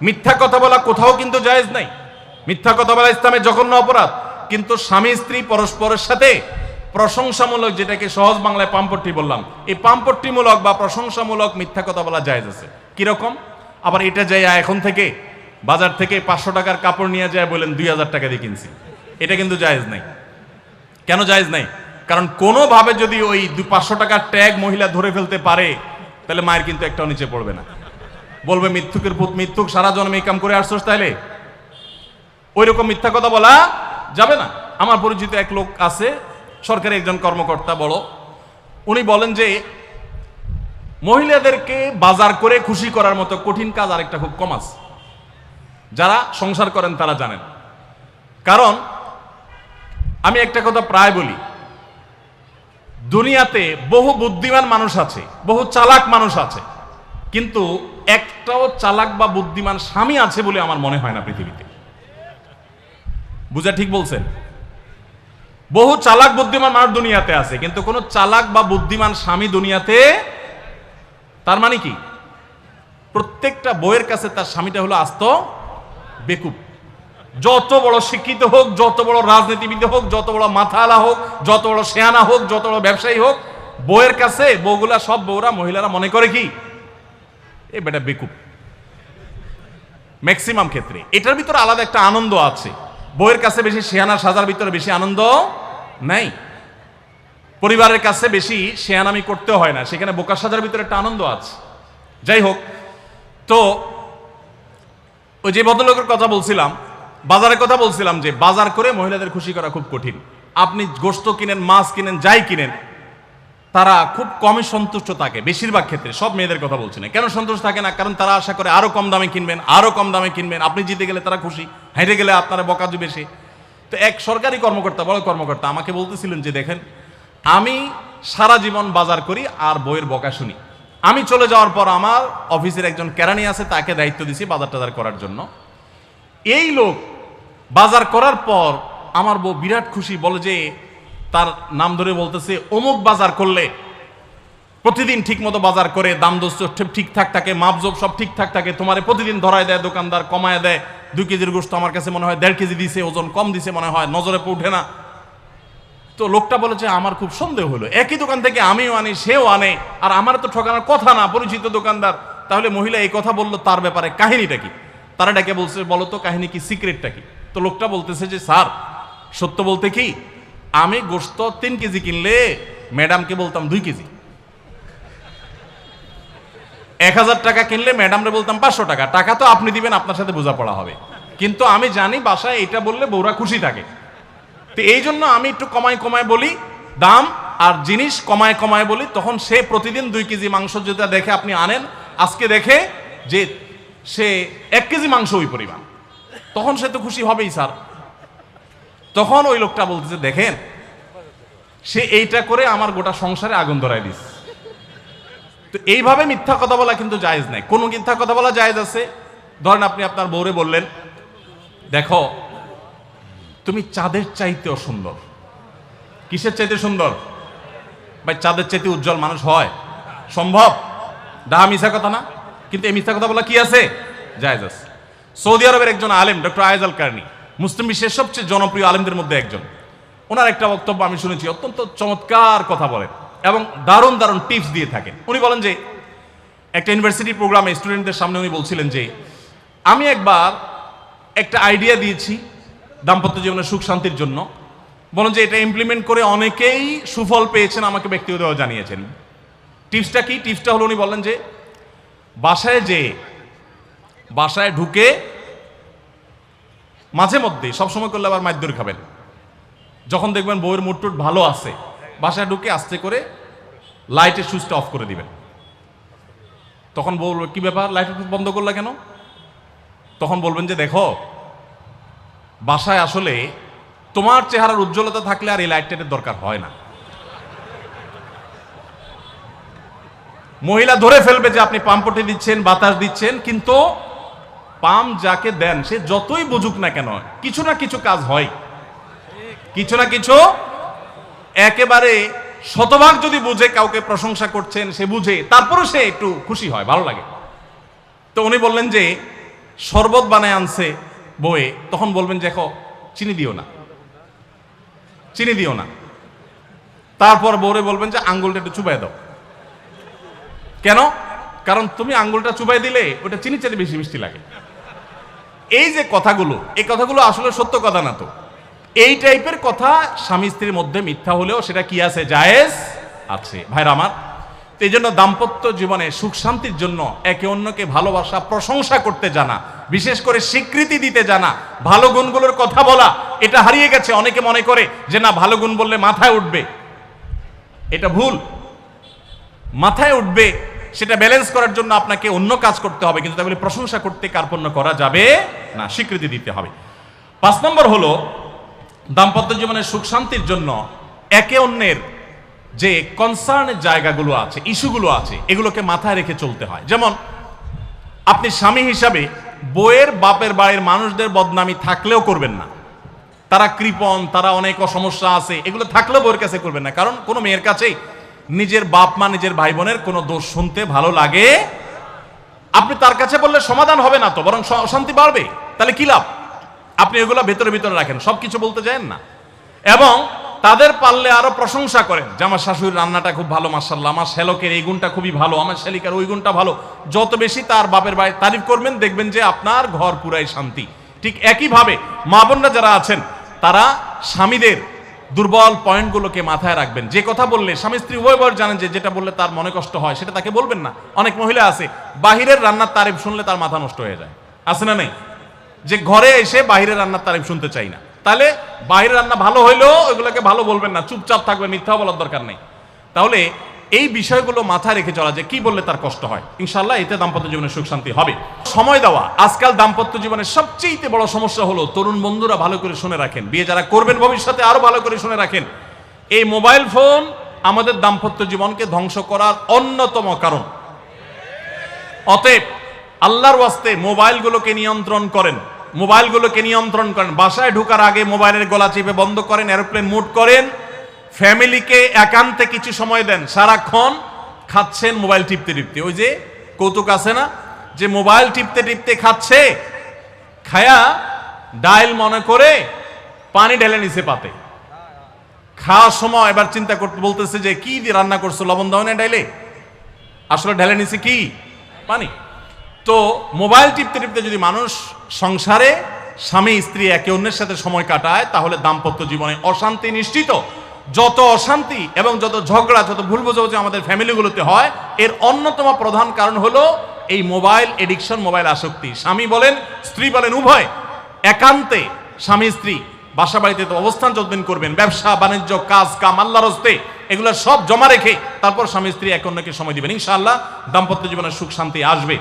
মিথ্যা কথা বলা কোথাও কিন্তু জায়েজ নাই। মিথ্যা কথা বলা ইসলামের জঘন্য অপরাধ। কিন্তু স্বামী স্ত্রী পরস্পরের সাথে প্রশংসামূলক, যেটাকে সহজ বাংলায় পাম্পট্টি বললাম, এই পাম্পট্টিমূলক বা প্রশংসামূলক মিথ্যা কথা বলা জায়েজ আছে। কিরকম? আবার এটা যাই এখন থেকে বাজার থেকে 500 টাকার কাপড় নিয়ে যায় বলেন 2000 টাকা দিয়ে কিনছি, এটা কিন্তু জায়েজ নাই। কেন জায়েজ নাই? কারণ কোনোভাবে যদি ওই 500 টাকার ট্যাগ মহিলা ধরে ফেলতে পারে, তাহলে মায়ের কিন্তু একটাও নিচে পড়বে না। বলবে মিথ্যুকের পুত মিথ্যুক, সারা জন্মে এই কাম করে আসছোস, তাইলে ওই রকম মিথ্যা কথা বলা যাবে না। আমার পরিচিত এক লোক আছে, সরকারি একজন কর্মকর্তা বড়, উনি বলেন যে মহিলাদেরকে বাজার করে খুশি করার মতো কঠিন কাজ আরেকটা খুব কম আছে। যারা সংসার করেন তারা জানেন। কারণ আমি একটা কথা প্রায় বলি, দুনিয়াতে বহু বুদ্ধিমান মানুষ আছে, বহু চালাক মানুষ আছে, কিন্তু একটাও চালাক বা বুদ্ধিমান স্বামী আছে বলে আমার মনে হয় না পৃথিবীতে। বুঝা ঠিক বলছেন? বহু চালাক বুদ্ধিমান মানুষ দুনিয়াতে আছে, কিন্তু কোন চালাক বা বুদ্ধিমান স্বামী দুনিয়াতে। তার মানে কি? প্রত্যেকটা বউয়ের কাছে তার স্বামীটা হলো আস্ত বেকুব। যত বড় শিক্ষিত হোক, যত বড় রাজনীতিবিদ হোক, যত বড় মাথাওয়ালা হোক, যত বড় শেয়ানা হোক, যত বড় ব্যবসায়ী হোক, বউয়ের কাছে বউগুলা, সব বউরা, মহিলারা মনে করে কি এ বেটা বেকুব। ম্যাক্সিমাম ক্ষেত্রে এটার ভিতরে আলাদা একটা আনন্দ আছে। বউয়ের কাছে বেশি শেয়ানা সাজার ভিতরে বেশি আনন্দ নাই। পরিবারের কাছে বেশি শেয়ানামি করতে হয় না, সেখানে বোকা সাজার ভিতরে একটা আনন্দ আছে। যাই হোক, তো ওই যে ভদ্রলোকের কথা বলছিলাম, বাজারের কথা বলছিলাম, যে বাজার করে মহিলাদের খুশি করা খুব কঠিন। আপনি গোশত কিনেন, মাছ কিনেন, যাই কিনেন, তারা খুব কমই সন্তুষ্ট থাকে বেশিরভাগ ক্ষেত্রে। সব মেয়েদের কথা বলছি না। কেন সন্তুষ্ট থাকে না? কারণ তারা আশা করে আরো কম দামে কিনবেন, আরো কম দামে কিনবেন। আপনি জিতে গেলে তারা খুশি, হেরে গেলে আপনারা বকা দিবে সে। তো এক সরকারি কর্মকর্তা, বড় কর্মকর্তা, আমাকে বলতেছিলেন যে দেখেন, আমি সারা জীবন বাজার করি আর বইয়ের বকা শুনি। আমি চলে যাওয়ার পর আমার অফিসের একজন কেরানি আছে, তাকে দায়িত্ব দিছি বাজার টাজার করার জন্য। এই লোক বাজার করার পর আমার বউ বিরাট খুশি, বলে যে তার নাম ধরে বলতেছে, অমুক বাজার করলে প্রতিদিন ঠিক মতো বাজার করে, দাম দোস্ত ঠিকঠাক থাকে, মাপজোপ সব ঠিকঠাক থাকে, তোমারে প্রতিদিন ধরায় দেয় দোকানদার, কমায় দেয়। 2 কেজির গোশত আমার কাছে মনে হয় 1.5 কেজি দিছে, ওজন কম দিছে মনে হয়, নজরে উঠে না। তো লোকটা বলেছে আমার খুব সন্দেহ হলো, একই দোকান থেকে আমিও আনি, সেও আনে, আর আমার তো ঠকানোর কথা না, পরিচিত দোকানদার। তাহলে মহিলা এই কথা বললো, তার ব্যাপারে কাহিনীটা কি? তারা ডেকে বলছে, বলো তো কাহিনী কি, সিক্রেটটা কি? তো লোকটা বলতেছে যে স্যার, সত্য বলতে কি, আমি গোশত 3 কেজি কিনলে ম্যাডামকে বলতাম 2 কেজি, 1000 টাকা কিনলে ম্যাডামরে বলতাম 500 টাকা। টাকা তো আপনি দিবেন, আপনার সাথে বোঝাপড়া হবে, কিন্তু আমি জানি বাসায় এটা বললে বউরা খুশি থাকে। তো এই জন্য আমি একটু কমায় কমায় বলি দাম, আর জিনিস কমায় কমায় বলি। তখন সে প্রতিদিন 2 কেজি মাংস যেটা দেখে আপনি আনেন, আজকে দেখে যে সে 1 কেজি মাংস ওই পরিমাণ, তখন সে তো খুশি হবেই স্যার। তখন ওই লোকটা বলতেছে দেখেন, সে এইটা করে আমার গোটা সংসারে আগুন ধরায় দিস। তো এইভাবে মিথ্যা কথা বলা কিন্তু জায়েজ নাই। কোন মিথ্যা কথা বলা জায়েজ আছে? ধরেন আপনি আপনার বউরে বললেন, দেখো তুমি চাঁদের চাইতেও সুন্দর। কিসের চাইতে সুন্দর? ভাই চাঁদের চাইতে উজ্জ্বল মানুষ হয় সম্ভব? ডাহা মিথ্যা কথা না? কিন্তু এই মিথ্যা কথা বলা কি আছে? জায়েজ আছে। সৌদি আরবের একজন আলেম, ডক্টর আয়েজ আল কারনি, মুসলিম বিশ্বের সবচেয়ে জনপ্রিয় আলেমদের মধ্যে একজন, ওনার একটা বক্তব্য আমি শুনেছি, অত্যন্ত চমৎকার কথা বলেন এবং দারুণ দারুণ টিপস দিয়ে থাকেন। উনি বলেন যে একটা ইউনিভার্সিটি প্রোগ্রামে স্টুডেন্টদের সামনে উনি বলছিলেন যে আমি একবার একটা আইডিয়া দিয়েছি দাম্পত্য জীবনের সুখ শান্তির জন্য। বলেন যে এটা ইমপ্লিমেন্ট করে অনেকেই সুফল পেয়েছেন, আমাকে ব্যক্তিগতভাবে জানিয়েছেন। টিপসটা কি? টিপসটা হলো, উনি বলেন যে বাসায় ঢুকে মাঝে মধ্যে, সবসময় করলে আবার মাইর খাবেন, যখন দেখবেন বউয়ের মুড টুট ভালো আছে, বাসায় ঢুকে আস্তে করে লাইটের সুইচটা অফ করে দিবেন। তখন বলবে কি ব্যাপার, লাইট বন্ধ করলা কেন? তখন বলবেন যে দেখো, বাসায় আসলে তোমার চেহারার উজ্জ্বলতা থাকলে আর এই লাইটের দরকার হয় না। মহিলা ধরে ফেলবে যে আপনি পাম্পটি দিচ্ছেন, বাতাস দিচ্ছেন, কিন্তু পাম্প যাকে দেন সে যতই বুঝুক না কেন, কিছু না কিছু কাজ হয়, কিছু না কিছু। একেবারে শতভাগ যদি বুঝে কাউকে প্রশংসা করছেন, সে বুঝে, তারপরে সে একটু খুশি হয়, ভালো লাগে। তো উনি বললেন যে শরবত বানায় আনছে বউয়ে, তখন বলবেন দেখো চিনি দিও না, চিনি দিও না। তারপর বউরে বলবেন যে আঙ্গুলটা একটু চুবাই দাও। কেন? কারণ তুমি আঙ্গুলটা চুবাই দিলে ওটা চিনি চাইতে বেশি মিষ্টি লাগে। এই যে কথাগুলো, এই কথাগুলো আসলে সত্য কথা না তো। এই টাইপের কথা স্বামী স্ত্রীর মধ্যে মিথ্যা হলেও সেটা কি আছে? জায়েজ আছে। ভাইরা আমার, এই জন্য দাম্পত্য জীবনে সুখ শান্তির জন্য একে অন্যকে ভালোবাসা, প্রশংসা করতে জানা, বিশেষ করে স্বীকৃতি দিতে জানা, ভালো গুণগুলোর কথা বলা, এটা হারিয়ে গেছে। অনেকে মনে করে যে না, ভালো গুণ বললে মাথায় উঠবে। এটা ভুল। মাথায় উঠবে সেটা ব্যালেন্স করার জন্য আপনাকে অন্য কাজ করতে হবে, কিন্তু তাহলে প্রশংসা করতে কার্পণ্য করা যাবে না, স্বীকৃতি দিতে হবে। 5 নম্বর হলো দাম্পত্য জীবনের সুখ শান্তির জন্য একে অন্যের যে কনসার্নের জায়গাগুলো আছে, ইস্যুগুলো আছে, এগুলোকে মাথায় রেখে চলতে হয়। যেমন আপনি স্বামী হিসাবে বউয়ের বাপের বাড়ির মানুষদের বদনামি থাকলেও করবেন না। তারা কৃপণ, তারা অনেক সমস্যা আছে, এগুলো থাকলেও বউয়ের কাছে করবেন না। কারণ কোনো মেয়ের কাছেই নিজের বাপ মা, নিজের ভাই বোনের কোনো দোষ শুনতে ভালো লাগে। আপনি তার কাছে বললে সমাধান হবে না তো, বরং অশান্তি বাড়বে। তাহলে কি লাভ? আপনি এগুলো ভেতরে ভিতরে রাখেন, সবকিছু বলতে যান না। এবং তাদের পারলে আরো প্রশংসা করেন যে আমার শাশুড়ির রান্নাটা খুব ভালো, মাশাআল্লাহ, আমার শ্যালকের এই গুণটা খুবই ভালো, আমার শ্যালিকার ওই গুণটা ভালো। যত বেশি তার বাপের বাড়ি তারিফ করবেন, দেখবেন যে আপনার ঘর পুরাই শান্তি। ঠিক একইভাবে মা বোনরা যারা আছেন, তারা স্বামীদের দুর্বল পয়েন্টগুলোকে মাথায় রাখবেন। যে কথা বললে স্বামী স্ত্রী উভয় জানেন যে যেটা বললে তার মনে কষ্ট হয়, সেটা তাকে বলবেন না। অনেক মহিলা আছে বাহিরের রান্নার তারিফ শুনলে তার মাথা নষ্ট হয়ে যায়, আছে না নেই? যে ঘরে এসে বাহিরের রান্নার তারিফ শুনতে চাই না। তাহলে বাহিরের রান্না ভালো হইলেও ওইগুলোকে ভালো বলবেন না, চুপচাপ থাকবেন, মিথ্যা বলার দরকার নেই। তাহলে এই বিষয়গুলো মাথায় রেখে চলা, যে কি বললে তার কষ্ট হয়, ইনশাআল্লাহ এতে দাম্পত্য জীবনে সুখ শান্তি হবে। সময় দেওয়া। আজকাল দাম্পত্য জীবনের সবচেয়ে বড় সমস্যা হলো, তরুণ বন্ধুরা ভালো করে শুনে রাখেন, বিয়ে যারা করবেন ভবিষ্যতে আরো ভালো করে শুনে রাখেন, এই মোবাইল ফোন আমাদের দাম্পত্য জীবনকে ধ্বংস করার অন্যতম কারণ। অতএব আল্লাহর ওয়াস্তে মোবাইলগুলোকে নিয়ন্ত্রণ করেন, মোবাইলগুলোকে নিয়ন্ত্রণ করেন। বাসায় ঢোকার আগে মোবাইলের গলা চেপে বন্ধ করেন, এরোপ্লেন মুড করেন। ফ্যামিলিকে একান্তে কিছু সময় দেন। সারাক্ষণ খাচ্ছেন মোবাইল টিপতে টিপতে, ওই যে কৌতুক আছে না, যে মোবাইল টিপতে টিপতে খাচ্ছে, খায়া ডাইল মনে করে পানি ঢেলে নিছে পাতে। খাওয়ার সময় এবার চিন্তা করতে বলতেছে যে কি দিয়ে রান্না করছো, লবণ দাও না ডাইলে, আসলে ঢেলে নিছে কি পানি। তো মোবাইল টিপতে টিপতে যদি মানুষ সংসারে স্বামী স্ত্রী একে অন্যের সাথে সময় কাটায়, তাহলে দাম্পত্য জীবনে অশান্তি নিশ্চিত। যত অশান্তি এবং যত ঝগড়া, যত ভুল বোঝাবুঝি আমাদের ফ্যামিলিগুলোতে হয়, এর অন্যতম প্রধান কারণ হলো এই মোবাইল এডিকশন, মোবাইল আসক্তি। স্বামী বলেন স্ত্রী বলেন উভয় একান্তে স্বামী স্ত্রী বাসা বাড়িতে তো অবস্থান যতদিন করবেন, ব্যবসা বাণিজ্য, কাজ কাম, আল্লাহর হস্তে, এগুলো সব জমা রেখে তারপর স্বামী স্ত্রী একে অন্যকে সময় দিবেন, ইনশাআল্লাহ দাম্পত্য জীবনের সুখ শান্তি আসবে।